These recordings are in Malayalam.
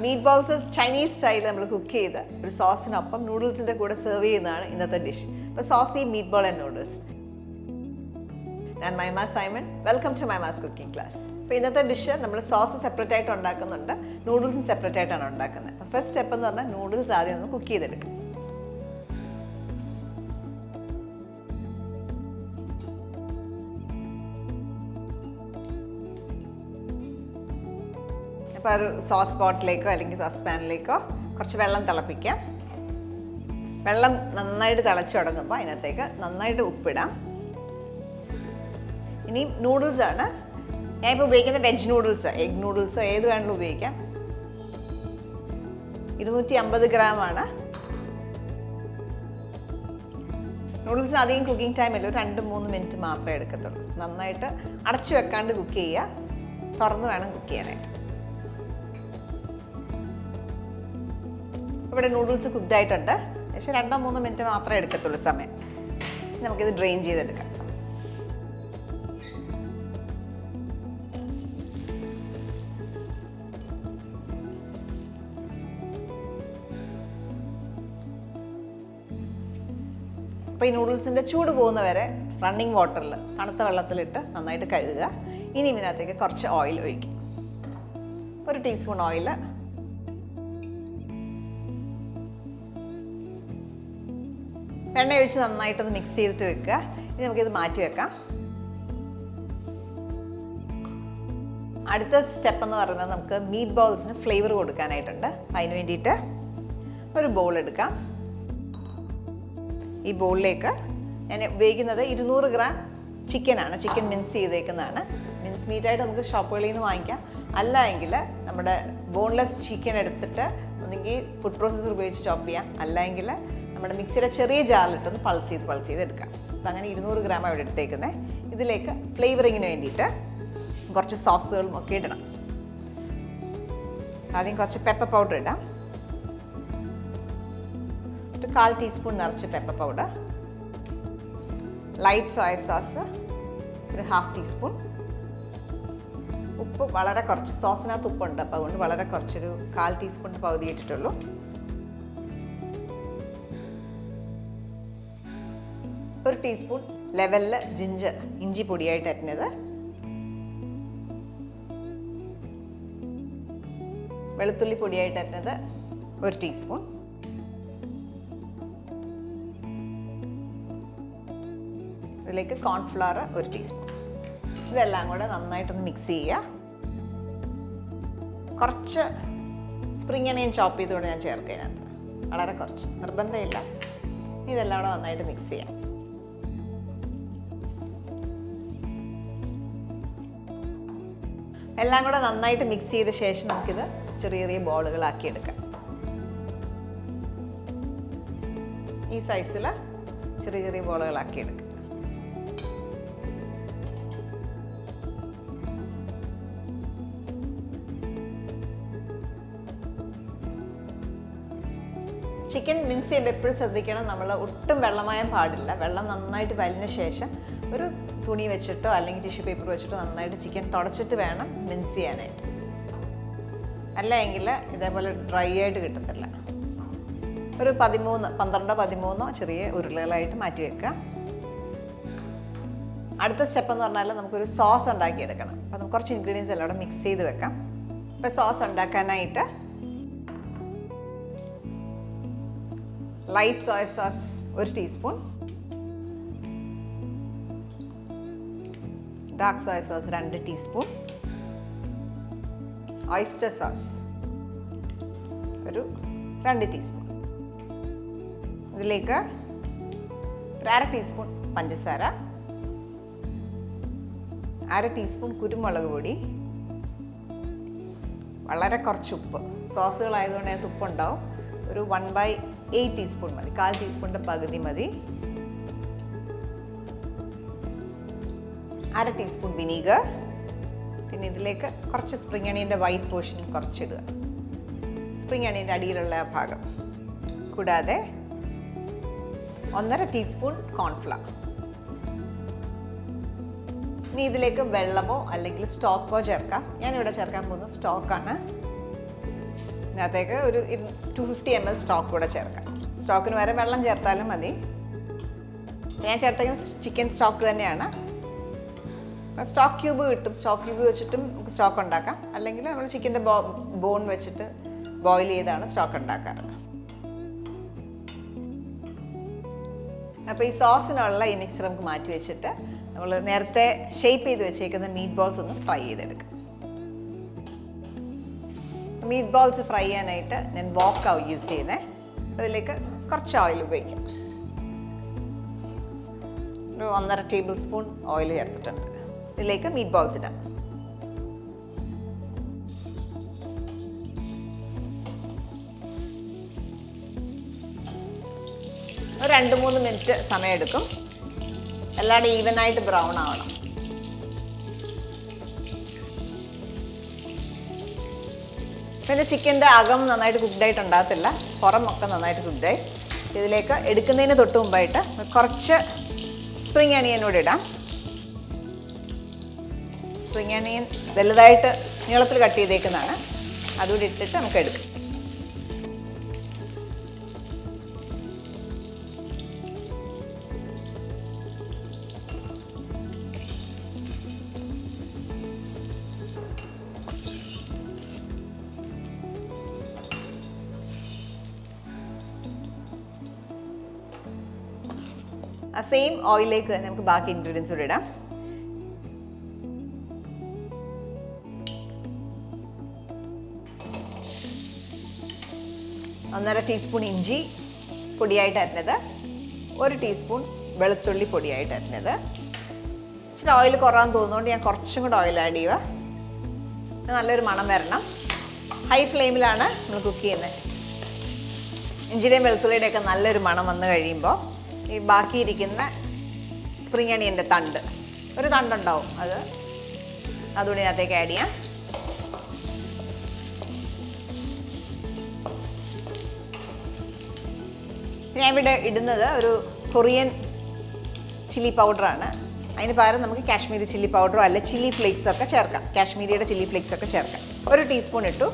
Meatballs is Chinese style നമ്മൾ കുക്ക് ചെയ്ത് ഒരു സോസിനൊപ്പം നൂഡിൽസിൻ്റെ കൂടെ സെർവ് ചെയ്യുന്നതാണ് ഇന്നത്തെ ഡിഷ്. ഇപ്പോൾ Saucy Meatball and Noodles. ഞാൻ Mahimasimon. Welcome to Mahimas cooking class. അപ്പോൾ ഇന്നത്തെ ഡിഷ് നമ്മൾ സോസ് സെപ്പറേറ്റ് ആയിട്ട് ഉണ്ടാക്കുന്നുണ്ട്, നൂഡിൽസും സെപ്പറേറ്റ് ആയിട്ടാണ് ഉണ്ടാക്കുന്നത്. അപ്പോൾ ഫസ്റ്റ് സ്റ്റെപ്പ് എന്ന് പറഞ്ഞാൽ നൂഡിൽസ് ആദ്യം ഒന്ന് കുക്ക് ചെയ്തെടുക്കും. അപ്പോൾ ഒരു സോസ് പോട്ടിലേക്കോ അല്ലെങ്കിൽ സോസ് പാനിലേക്കോ കുറച്ച് വെള്ളം തിളപ്പിക്കാം. വെള്ളം നന്നായിട്ട് തിളച്ച് തുടങ്ങുമ്പോൾ അതിനകത്തേക്ക് നന്നായിട്ട് ഉപ്പിടാം. ഇനി നൂഡിൽസ് ആണ് ഞാൻ ഇപ്പോൾ ഉപയോഗിക്കുന്നത്. വെജ് നൂഡിൽസ്, എഗ് നൂഡിൽസ് ഏത് വേണമെങ്കിലും ഉപയോഗിക്കാം. 250 ഗ്രാമാണ്. നൂഡിൽസിന് അധികം കുക്കിംഗ് ടൈമില്ല, ഒരു 2-3 മിനിറ്റ് മാത്രമേ എടുക്കത്തുള്ളൂ. നന്നായിട്ട് അടച്ചു വെക്കാണ്ട് കുക്ക് ചെയ്യുക, തുറന്ന് വേണം കുക്ക് ചെയ്യാനായിട്ട്. ഇവിടെ നൂഡിൽസ് കുക്ക്ഡ് ആയിട്ടുണ്ട്, പക്ഷേ 2-3 മിനിറ്റ് മാത്രമേ എടുക്കത്തുള്ളൂ സമയം. നമുക്കിത് ഡ്രെയിൻ ചെയ്തെടുക്കാം. അപ്പോൾ ഈ നൂഡിൽസിൻ്റെ ചൂട് പോകുന്നവരെ റണ്ണിങ് വാട്ടറിൽ തണുത്ത വെള്ളത്തിലിട്ട് നന്നായിട്ട് കഴുകുക. ഇനി ഇതിനകത്തേക്ക് കുറച്ച് ഓയിൽ ഒഴിക്കും. 1 ടീസ്പൂൺ ഓയിൽ. എണ്ണ ഒഴിച്ച് നന്നായിട്ടൊന്ന് മിക്സ് ചെയ്തിട്ട് വെക്കുക. ഇനി നമുക്കിത് മാറ്റി വെക്കാം. അടുത്ത സ്റ്റെപ്പ് എന്ന് പറയുന്നത് നമുക്ക് മീറ്റ് ബോൾസിന് ഫ്ലേവർ കൊടുക്കാനായിട്ടുണ്ട്. അതിന് വേണ്ടിയിട്ട് ഒരു ബൗൾ എടുക്കാം. ഈ ബൗളിലേക്ക് ഞാൻ ഉപയോഗിക്കുന്നത് 200 ഗ്രാം ചിക്കനാണ്. ചിക്കൻ മിൻസ് ചെയ്തേക്കുന്നതാണ്. മിൻസ് മീറ്റായിട്ട് നമുക്ക് ഷോപ്പുകളിൽ നിന്ന് വാങ്ങിക്കാം. അല്ല എങ്കിൽ നമ്മുടെ ബോൺലെസ് ചിക്കൻ എടുത്തിട്ട് ഒന്നെങ്കിൽ ഫുഡ് പ്രോസസ്സർ ഉപയോഗിച്ച് ചോപ്പ് ചെയ്യാം, അല്ലെങ്കിൽ നമ്മുടെ മിക്സിയുടെ ചെറിയ ജാറിലിട്ടൊന്ന് പൾസ് ചെയ്ത് എടുക്കാം. അപ്പം അങ്ങനെ 200 ഗ്രാം അവിടെ എടുത്തേക്കുന്നത്. ഇതിലേക്ക് ഫ്ലേവറിങ്ങിന് വേണ്ടിയിട്ട് കുറച്ച് സോസുകളും ഒക്കെ ഇടണം. ആദ്യം കുറച്ച് പെപ്പർ പൗഡർ ഇടാം. ഒരു 1/4 ടീസ്പൂൺ നിറച്ച് pepper powder. Light soya sauce ഒരു 1/2 ടീസ്പൂൺ. ഉപ്പ് വളരെ കുറച്ച്, സോസിനകത്ത് ഉപ്പുണ്ട്, അപ്പോൾ അതുകൊണ്ട് വളരെ കുറച്ചൊരു 1/4 ടീസ്പൂൺ പകുതി ഇട്ടിട്ടുള്ളൂ. ഒരു ടീസ്പൂൺ ലെവലിൽ ജിഞ്ചർ, ഇഞ്ചി പൊടിയായിട്ട് അരിഞ്ഞത്. വെളുത്തുള്ളി പൊടിയായിട്ട് അരിഞ്ഞത് 1 ടീസ്പൂൺ. ഇതിലേക്ക് കോൺഫ്ലവർ 1 ടീസ്പൂൺ. ഇതെല്ലാം കൂടെ നന്നായിട്ടൊന്ന് മിക്സ് ചെയ്യുക. കുറച്ച് സ്പ്രിംഗ് അനിയൻ ചോപ്പ് ചെയ്തുകൊണ്ട് ഞാൻ ചേർക്കുന്നതിനകത്ത്, വളരെ കുറച്ച്, നിർബന്ധമില്ല. ഇതെല്ലാം കൂടെ നന്നായിട്ട് മിക്സ് ചെയ്യാം. എല്ലാം കൂടെ നന്നായിട്ട് മിക്സ് ചെയ്ത ശേഷം നമുക്കിത് ചെറിയ ചെറിയ ബോളുകളാക്കി എടുക്കാം. ഈ സൈസിൽ ചെറിയ ചെറിയ ബോളുകളാക്കി എടുക്കാം. ചിക്കൻ മിൻസ് ചെയ്യുമ്പോൾ എപ്പോഴും ശ്രദ്ധിക്കണം, നമ്മൾ ഒട്ടും വെള്ളമായാൻ പാടില്ല. വെള്ളം നന്നായിട്ട് വലിഞ്ഞ ശേഷം ഒരു തുണി വെച്ചിട്ടോ അല്ലെങ്കിൽ ടിഷ്യൂ പേപ്പർ വെച്ചിട്ടോ നന്നായിട്ട് ചിക്കൻ തുടച്ചിട്ട് വേണം മിൻസ് ചെയ്യാനായിട്ട്. അല്ല എങ്കിൽ ഇതേപോലെ ഡ്രൈ ആയിട്ട് കിട്ടത്തില്ല. ഒരു 12-13 ചെറിയ ഉരുളകളായിട്ട് മാറ്റി വെക്കുക. അടുത്ത സ്റ്റെപ്പ് എന്ന് പറഞ്ഞാൽ നമുക്കൊരു സോസ് ഉണ്ടാക്കിയെടുക്കണം. അപ്പോൾ നമുക്ക് കുറച്ച് ഇൻഗ്രീഡിയൻസ് എല്ലാം കൂടെ മിക്സ് ചെയ്ത് വെക്കാം. ഇപ്പോൾ സോസ് ഉണ്ടാക്കാനായിട്ട് light soya sauce 1 teaspoon, dark soya sauce 2 teaspoon, oyster sauce ഒരു 2 ടീസ്പൂൺ. ഇതിലേക്ക് 1/2 ടീസ്പൂൺ പഞ്ചസാര, 1/2 ടീസ്പൂൺ കുരുമുളക് പൊടി, വളരെ കുറച്ച് ഉപ്പ്. സോസുകളായതുകൊണ്ട് അതിനകത്ത് ഉപ്പുണ്ടാവും. ഒരു 1/8 ടീസ്പൂൺ മതി, 1/4 ടീസ്പൂണിൻ്റെ പകുതി മതി. 1/2 ടീസ്പൂൺ വിനീഗർ. പിന്നെ ഇതിലേക്ക് കുറച്ച് സ്പ്രിംഗ് അണിയൻ്റെ വൈറ്റ് പോർഷൻ കുറച്ചിടുക, സ്പ്രിംഗ് അണിയൻ്റെ അടിയിലുള്ള ഭാഗം. കൂടാതെ 1/2 ടീസ്പൂൺ കോൺഫ്ലവർ. ഇനി ഇതിലേക്ക് വെള്ളമോ അല്ലെങ്കിൽ സ്റ്റോക്കോ ചേർക്കാം. ഞാനിവിടെ ചേർക്കാൻ പോകുന്നത് സ്റ്റോക്കാണ്. ഇതിനകത്തേക്ക് ഒരു 250 ml സ്റ്റോക്ക് കൂടെ ചേർക്കാം. സ്റ്റോക്കിന് വരെ വെള്ളം ചേർത്താലും മതി. ഞാൻ ചേർത്തേക്കുന്ന ചിക്കൻ സ്റ്റോക്ക് തന്നെയാണ്. സ്റ്റോക്ക് ക്യൂബ് കിട്ടും. സ്റ്റോക്ക് ക്യൂബ് വെച്ചിട്ടും നമുക്ക് സ്റ്റോക്ക് ഉണ്ടാക്കാം. അല്ലെങ്കിൽ നമ്മൾ ചിക്കൻ്റെ ബോൺ വെച്ചിട്ട് ബോയിൽ ചെയ്താണ് സ്റ്റോക്ക് ഉണ്ടാക്കാറ്. അപ്പോൾ ഈ സോസിനുള്ള ഈ മിക്സർ നമുക്ക് മാറ്റി വെച്ചിട്ട് നമ്മൾ നേരത്തെ ഷേപ്പ് ചെയ്ത് വെച്ചേക്കുന്ന മീറ്റ് ബോൾസ് ഒന്ന് ഫ്രൈ ചെയ്തെടുക്കാം. മീറ്റ് ബോൾസ് ഫ്രൈ ചെയ്യാനായിട്ട് ഞാൻ വോക്കാവും യൂസ് ചെയ്യുന്നത്. അതിലേക്ക് കുറച്ച് ഓയിൽ ഉപയോഗിക്കാം. ഒരു 1.5 ടേബിൾ സ്പൂൺ ഓയിൽ ചേർത്തിട്ടുണ്ട്. ഇതിലേക്ക് മീറ്റ് ബോൾസ് ഇടാം. ഒരു 2-3 മിനിറ്റ് സമയമെടുക്കും. എല്ലാവരും ഈവനായിട്ട് ബ്രൗൺ ആവണം. പിന്നെ ചിക്കൻ്റെ അകം നന്നായിട്ട് കുക്ക്ഡായിട്ട് ഉണ്ടാകത്തില്ല, പുറമൊക്കെ നന്നായിട്ട് കുക്ക്ഡായി. ഇതിലേക്ക് എടുക്കുന്നതിന് തൊട്ട് മുമ്പായിട്ട് കുറച്ച് സ്പ്രിംഗ് അണിയനോട് ഇടാം. സ്പ്രിംഗ് അണിയൻ വലുതായിട്ട് നീളത്തിൽ കട്ട് ചെയ്തേക്കുന്നതാണ്. അതുകൂടി ഇട്ടിട്ട് നമുക്ക് എടുക്കാം. ആ സെയിം ഓയിലേക്ക് തന്നെ നമുക്ക് ബാക്കി ഇൻഗ്രീഡിയൻസ് കൂടെ ഇടാം. ഒന്നര ടീസ്പൂൺ ഇഞ്ചി പൊടിയായിട്ട് അരിഞ്ഞത്, 1 ടീസ്പൂൺ വെളുത്തുള്ളി പൊടിയായിട്ട് അരിഞ്ഞത്. ഇച്ചിരി ഓയിൽ കുറവാന്ന് തോന്നുന്നതുകൊണ്ട് ഞാൻ കുറച്ചും കൂടെ ഓയിൽ ആഡ് ചെയ്യുക. നല്ലൊരു മണം വരണം. ഹൈ ഫ്ലെയിമിലാണ് നമ്മൾ കുക്ക് ചെയ്യുന്നത്. ഇഞ്ചിയുടെയും വെളുത്തുള്ളിയുടെയൊക്കെ നല്ലൊരു മണം വന്നു കഴിയുമ്പോൾ ഈ ബാക്കിയിരിക്കുന്ന സ്പ്രിംഗ് അണിയൻ്റെ ഒരു തണ്ടുണ്ടാവും, അതുകൂടി അതിനകത്തേക്ക് ആഡ് ചെയ്യാം. ഞാൻ ഇവിടെ ഇടുന്നത് ഒരു കൊറിയൻ ചില്ലി പൗഡറാണ്. അതിന് പകരം നമുക്ക് കാശ്മീരി ചില്ലി പൗഡറോ അല്ല ചില്ലി ഫ്ലേക്സൊക്കെ ചേർക്കാം. കാശ്മീരിയുടെ ചില്ലി ഫ്ലേക്സൊക്കെ ചേർക്കാം. 1 ടീസ്പൂൺ ഇട്ടു.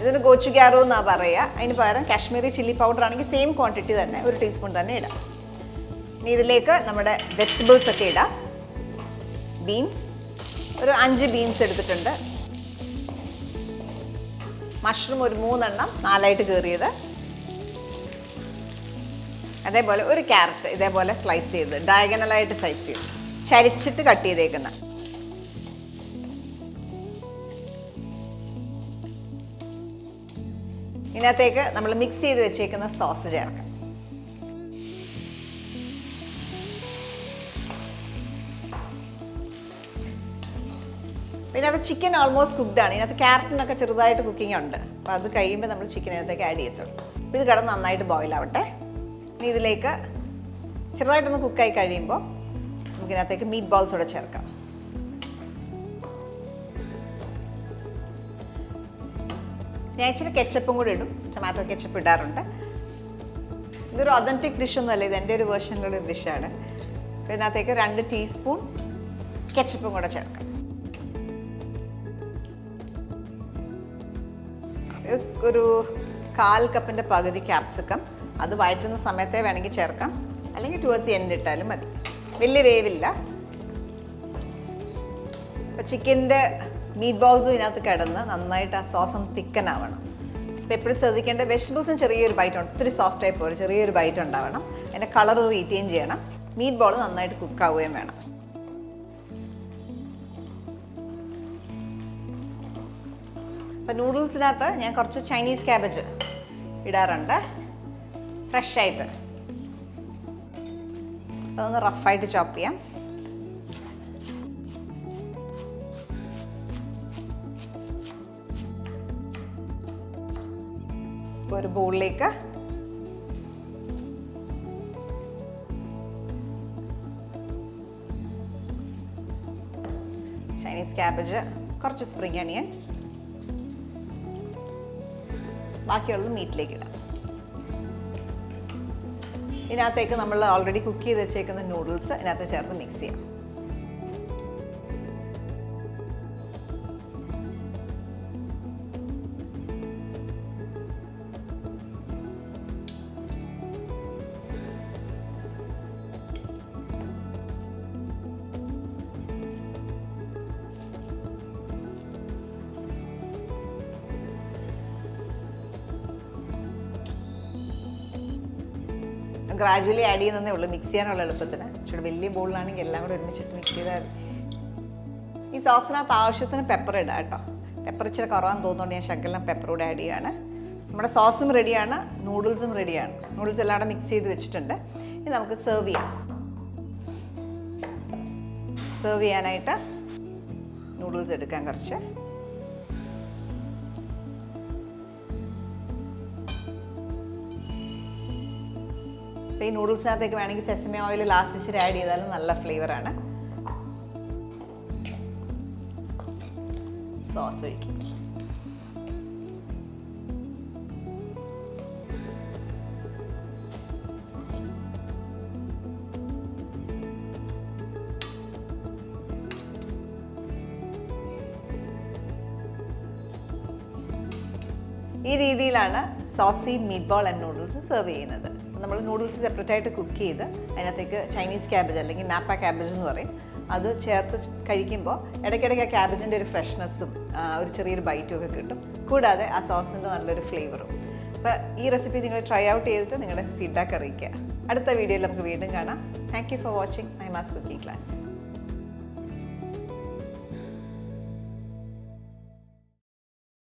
ഇതിന് ഗോച്ചുഗ്യാറോ എന്നാണ് പറയുക. അതിന് പകരം കാശ്മീരി ചില്ലി പൗഡർ ആണെങ്കിൽ സെയിം ക്വാണ്ടിറ്റി തന്നെ 1 ടീസ്പൂൺ തന്നെ ഇടാം. ഇനി ഇതിലേക്ക് നമ്മുടെ വെജിറ്റബിൾസ് ഒക്കെ ഇടാം. ബീൻസ് ഒരു 5 ബീൻസ് എടുത്തിട്ടുണ്ട്. മഷ്റൂം ഒരു 3 എണ്ണം 4ആയിട്ട് കീറിയത്. അതേപോലെ ഒരു ക്യാരറ്റ് ഇതേപോലെ സ്ലൈസ് ചെയ്ത് ഡയഗണലായിട്ട് സ്ലൈസ് ചെയ്ത് ചരിച്ചിട്ട് കട്ട് ചെയ്തേക്കുന്ന. ഇതിനകത്തേക്ക് നമ്മൾ മിക്സ് ചെയ്ത് വെച്ചേക്കുന്ന സോസ് ചേർക്കാം. പിന്നെ അത് ചിക്കൻ ഓൾമോസ്റ്റ് കുക്ക്ഡ് ആണ്. ഇതിനകത്ത് ക്യാരറ്റിനൊക്കെ ചെറുതായിട്ട് കുക്കിംഗ് ഉണ്ട്. അപ്പോൾ അത് കഴിയുമ്പോൾ നമ്മൾ ചിക്കനകത്തേക്ക് ആഡ് ചെയ്യത്തുള്ളൂ. അപ്പോൾ ഇത് കിടന്ന് നന്നായിട്ട് ബോയിൽ ആവട്ടെ. ഇനി ഇതിലേക്ക് ചെറുതായിട്ടൊന്ന് കുക്കായി കഴിയുമ്പോൾ നമുക്കിതിനകത്തേക്ക് മീറ്റ് ബോൾസ് കൂടെ ചേർക്കാം. ഞാൻ ഇച്ചിരി കെച്ചപ്പും കൂടി ഇടും. ടൊമാറ്റോ കെച്ചപ്പ് ഇടാറുണ്ട്. ഇതൊരു ഒതൻറ്റിക് ഡിഷൊന്നുമല്ല, ഇത് എൻ്റെ ഒരു വേർഷനിലുള്ള ഒരു ഡിഷാണ്. ഇതിനകത്തേക്ക് 2 ടീസ്പൂൺ കെച്ചപ്പും കൂടെ ചേർക്കാം. ഒരു 1/4 കപ്പിൻ്റെ പകുതി ക്യാപ്സിക്കം, അത് വഴറ്റുന്ന സമയത്തെ വേണമെങ്കിൽ ചേർക്കാം, അല്ലെങ്കിൽ ടുവേർഡ്സ് എൻഡ് ഇട്ടാലും മതി. വലിയ വേവില്ല. അപ്പോൾ ചിക്കൻ്റെ മീറ്റ് ബോൾസും ഇതിനകത്ത് കിടന്ന് നന്നായിട്ട് ആ സോസ് ഒന്ന് തിക്കനാവണം. അപ്പോൾ എപ്പോഴും ശ്രദ്ധിക്കേണ്ട വെജിറ്റബിൾസും ചെറിയൊരു ബൈറ്റ് ഉണ്ട്. ഒത്തിരി സോഫ്റ്റ് ആയി പോലെ ചെറിയൊരു ബൈറ്റ് ഉണ്ടാവണം. അതിൻ്റെ കളർ റീറ്റെയിൻ ചെയ്യണം. മീറ്റ് ബോൾ നന്നായിട്ട് കുക്കാവുകയും വേണം. അപ്പോൾ നൂഡിൽസിനകത്ത് ഞാൻ കുറച്ച് ചൈനീസ് ക്യാബേജ് ഇടാറുണ്ട്, ഫ്രഷ് ആയിട്ട്. അതൊന്ന് റഫായിട്ട് ചോപ്പ് ചെയ്യാം. ഒരു ബൗളിലേക്ക് ചൈനീസ് ക്യാബേജ്, കുറച്ച് സ്പ്രിംഗ് അണിയൻ, ബാക്കിയുള്ളത് മീറ്റിലേക്ക് ഇടാം. ഇതിനകത്തേക്ക് നമ്മൾ ഓൾറെഡി കുക്ക് ചെയ്ത് വെച്ചേക്കുന്ന നൂഡിൽസ് ഇതിനകത്ത് ചേർത്ത് മിക്സ് ചെയ്യാം. ഗ്രാജുവലി ആഡ് ചെയ്യുന്നതേ ഉള്ളൂ, മിക്സ് ചെയ്യാനുള്ള എളുപ്പത്തിന്. ഇച്ചിരി വലിയ ബോളിലാണെങ്കിൽ എല്ലാം കൂടെ ഒരുമിച്ചിട്ട് മിക്സ് ചെയ്താൽ ഈ സോസിനകത്ത് ആവശ്യത്തിന് പെപ്പർ ഇടാം കേട്ടോ. പെപ്പർ ഇച്ചിരി കുറവാന്ന് തോന്നുന്നുണ്ട് ഞാൻ ശകലം പെപ്പർ കൂടെ ആഡ് ചെയ്യാണ്. നമ്മുടെ സോസും റെഡിയാണ്, നൂഡിൽസും റെഡിയാണ്. നൂഡിൽസ് എല്ലാം കൂടെ മിക്സ് ചെയ്ത് വെച്ചിട്ടുണ്ട്. ഇനി നമുക്ക് സെർവ് ചെയ്യാം. സെർവ് ചെയ്യാനായിട്ട് നൂഡിൽസ് എടുക്കാം കുറച്ച്. അപ്പോൾ ഈ നൂഡിൽസിനകത്തേക്ക് വേണമെങ്കിൽ സെസമി ഓയിൽ ലാസ്റ്റ് ഇച്ചിരി ആഡ് ചെയ്താലും നല്ല ഫ്ലേവറാണ്. സോസ് ഒഴിക്കും. ഈ രീതിയിലാണ് saucy meatball and noodles serve ചെയ്യുന്നത്. നമ്മൾ നൂഡിൽസ് സെപ്പറേറ്റ് ആയിട്ട് കുക്ക് ചെയ്ത് അതിനകത്തേക്ക് ചൈനീസ് ക്യാബേജ് അല്ലെങ്കിൽ നാപ്പ ക്യാബേജ് എന്ന് പറയും, അത് ചേർത്ത് കഴിക്കുമ്പോൾ ഇടയ്ക്കിടയ്ക്ക് ആ ക്യാബേജിൻ്റെ ഒരു ഫ്രഷ്നെസ്സും ഒരു ചെറിയൊരു ബൈറ്റും ഒക്കെ കിട്ടും. കൂടാതെ ആ സോസിൻ്റെ നല്ലൊരു ഫ്ലേവറും. അപ്പോൾ ഈ റെസിപ്പി നിങ്ങൾ ട്രൈ ഔട്ട് ചെയ്തിട്ട് നിങ്ങളുടെ ഫീഡ്ബാക്ക് അറിയിക്കുക. അടുത്ത വീഡിയോയിൽ നമുക്ക് വീണ്ടും കാണാം. Thank you for watching Mahima's cooking class.